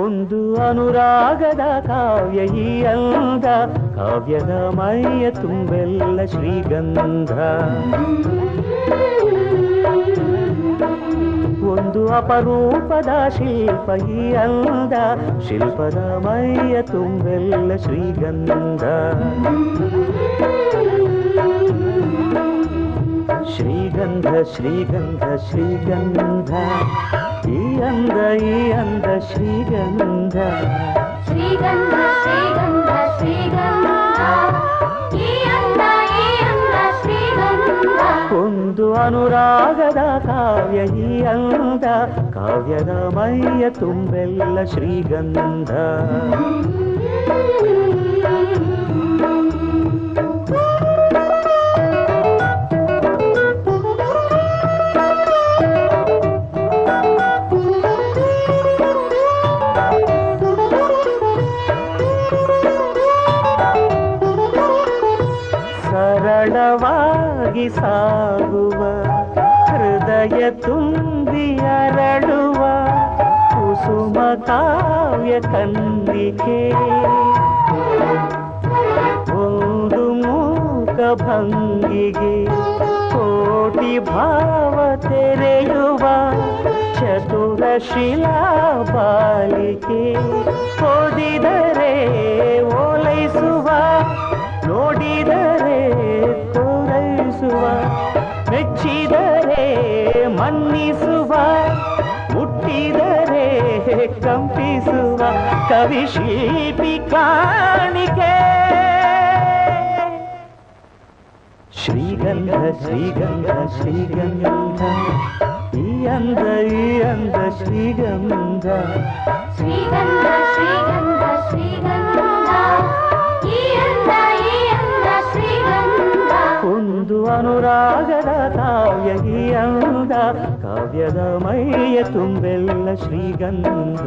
ಒಂದು ಅನುರಾಗದ ಕಾವ್ಯ ಈ ಅಂದ, ಕಾವ್ಯದ ಮೈಯ ತುಂಬೆಲ್ಲ ಶ್ರೀಗಂಧ. ಒಂದು ಅಪರೂಪದ ಶಿಲ್ಪ ಈ ಅಂದ, ಶಿಲ್ಪದ ಮೈಯ ತುಂಬೆಲ್ಲ ಶ್ರೀಗಂಧ. ಶ್ರೀಗಂಧ ಶ್ರೀಗಂಧ ಶ್ರೀಗಂಧ, ಈ ಅಂದ ಶ್ರೀಗಂಧ. ಶ್ರೀಗಂಧ ಶ್ರೀಗಂಧ ಶ್ರೀಗಂಧ, ಈ ಅಂದ ಶ್ರೀಗಂಧ. ಒಂದು ಅನುರಾಗದ ಕಾವ್ಯ ಈ ಅಂದ, ಕಾವ್ಯದ ಮೈಯ ತುಂಬೆಲ್ಲ ಶ್ರೀಗಂಧ. ಸರಳವಾಗಿ ಸಾಗುವ ಹೃದಯ ತುಂಬಿ ಅರಳುವ ಕುಸುಮ ಕಾವ್ಯ ಕಂದಿಕೆ, ಒಂದು ಮೂಕ ಭಂಗಿಗೆ ಕೋಟಿ ಭಾವ ತೆರೆಯುವ ಚತುರ ಶಿಲಾ ಬಾಲಿಕೆ. ಓದಿದರೆ ಓಲೈಸುವ, ನೋಡಿದರೆ ಕೋರೈಸುವ, ಮೆಚ್ಚಿದರೆ ಮನ್ನಿಸುವ, ಮುಟ್ಟಿದರೆ ಕಂಪಿಸುವ ಕವಿ ಶಿಲ್ಪಿ ಕಾಣಿಕೆ. ಶ್ರೀಗಂಧ ಶ್ರೀಗಂಧ ಶ್ರೀಗಂಧ, ಈ ಅಂದ ಶ್ರೀಗಂಧ. ಶ್ರೀಗಂಧ ಶ್ರೀಗಂಧ ಶ್ರೀಗಂಧ, ಈ ಅಂದ ಶ್ರೀಗಂಧ. ಒಂದು ಅನುರಾಗದ ಕಾವ್ಯ ಈ ಅಂದ, ಕಾವ್ಯದ ಮೈಯ ತುಂಬೆಲ್ಲ ಶ್ರೀಗಂಧ.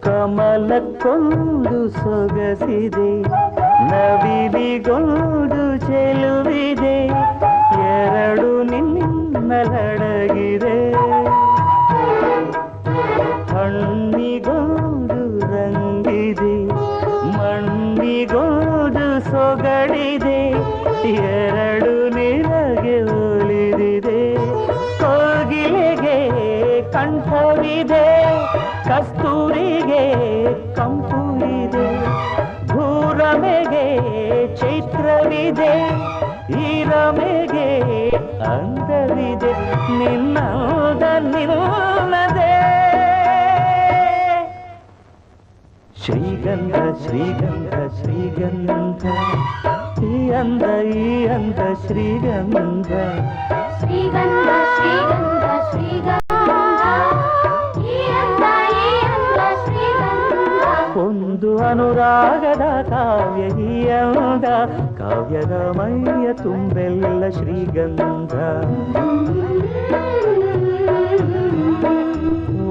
ಕಮಲಕ್ಕೊಂದು ಸೊಗಸಿದೆ, ನವಿಲಿಗೊಂದು ಚೆಲುವಿದೆ, ಎರಡು ನಿನ್ನಲಡಗಿದೆ. ಹಣ್ಣಿಗೊಂದು ರಂಗಿದೆ, ಮಣ್ಣಿಗೊಂದು ಸೊಗಡಿದೆ, ಎರಡು ನಿನಗೆ ಒಲಿದಿದೆ. ಕೋಗಿಲೆಗೆ ಕಂಠವಿದೆ, ಕಸ್ತೂರಿಗೆ ಕಂಪು ಇದೆ, ಭೂರಮೆಗೆ ಚೈತ್ರವಿದೆ, ಈ ರಮೆಗೆ ಅಂದವಿದೆ, ನಿನ್ನದ ನಿನ್ನದೆ. ಶ್ರೀಗಂಧ ಶ್ರೀಗಂಧ ಶ್ರೀಗಂಧ, ಈ ಅಂದ ಶ್ರೀಗಂಧ. ಶ್ರೀಗಂಧ ಶ್ರೀಗಂಧ ಶ್ರೀಗಂಧ, ಒಂದು ಅನುರಾಗದ ಕಾವ್ಯ ಈ ಅಂದ, ಕಾವ್ಯದ ಮೈಯ ತುಂಬೆಲ್ಲ ಶ್ರೀಗಂಧ.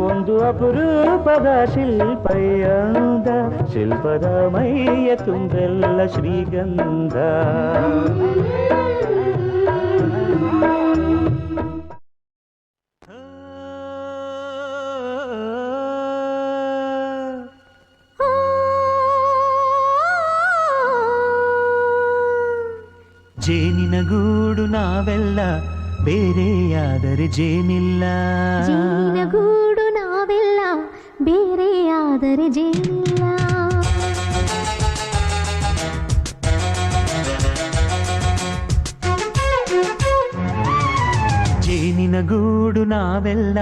ಒಂದು ಅಪರೂಪದ ಶಿಲ್ಪ ಈ ಅಂದ, ಶಿಲ್ಪದ ಮೈಯ ತುಂಬೆಲ್ಲ ಶ್ರೀಗಂಧ. ಜೇನಿನ ಗೂಡು ನಾವೆಲ್ಲ, ಬೇರೆಯಾದರೆ ಜೇನಿಲ್ಲ. ಜೇನಿನ ಗೂಡು ನಾವೆಲ್ಲ, ಬೇರೆಯಾದರೆ ಜೇನಿಲ್ಲ. ಜೇನಿನ ಗೂಡು ನಾವೆಲ್ಲ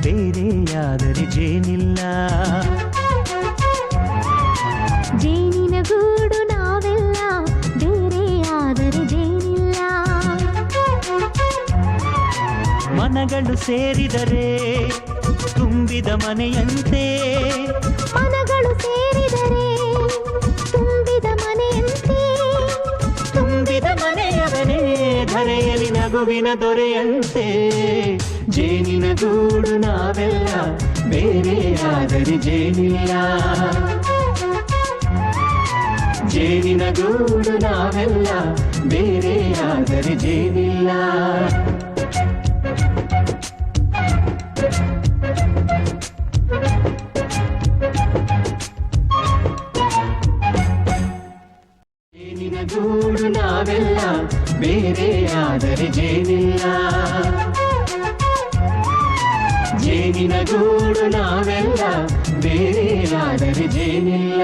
ಬೇರೆಯಾದರೆ ಜೇನಿಲ್ಲ. ಜೇನಿನ ಗೂಡು ನಾವೆಲ್ಲ ಬೇರೆಯಾದರೆ ಜೇನಿಲ್ಲ. ಮನಗಳು ಸೇರಿದರೆ ತುಂಬಿದ ಮನೆಯಂತೆ. ಮನಗಳು ಸೇರಿದರೆ ತುಂಬಿದ ಮನೆಯಂತೆ. ತುಂಬಿದ ಮನೆಯವನೇ ಧರೆಯಲ್ಲಿ ನಗುವಿನ ದೊರೆಯಂತೆ. ಜೇನಿನ ಗೂಡು ನಾವೆಲ್ಲ ಬೇರೆಯಾದರೆ ಜೇನಿಲ್ಲ. ಜೇನಿನ ಗೂಡು ನಾವೆಲ್ಲ ಬೇರೆಯಾದರೆ ಜೇನಿಲ್ಲ. ಜೇನಿನ ಗೂಡು ನಾವೆಲ್ಲ ಬೇರೆಯಾದರೆ ಜೇನಿಲ್ಲ. ಜೇನಿನ ಗೂಡು ನಾವೆಲ್ಲ ಬೇರೆಯಾದರೆ ಜೇನಿಲ್ಲ.